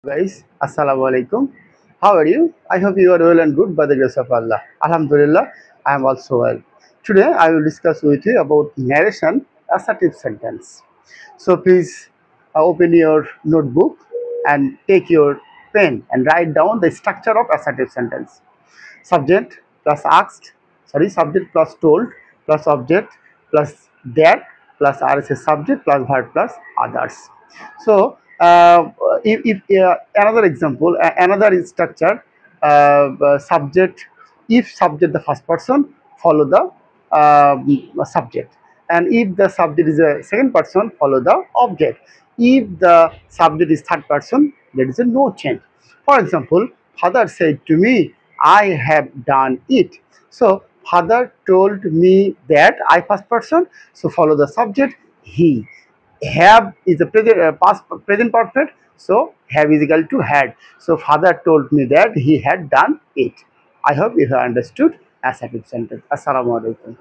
Guys, Assalamu alaikum. How are you? I hope you are well and good by the grace of Allah. Alhamdulillah, I am also well. Today I will discuss with you about narration assertive sentence. So please open your notebook and take your pen and write down the structure of assertive sentence. Subject plus asked, subject plus told plus object plus that plus RSS subject plus verb plus others. So if another example, another structure, subject, if subject the first person, follow the subject, and if the subject is a second person, follow the object. If the subject is third person, there is a no change. For example, father said to me, I have done it. So father told me that, I first person, so follow the subject he. Have is the present perfect, so have is equal to had. So father told me that he had done it. I hope you have understood assertive sentence. Assalamu alaikum.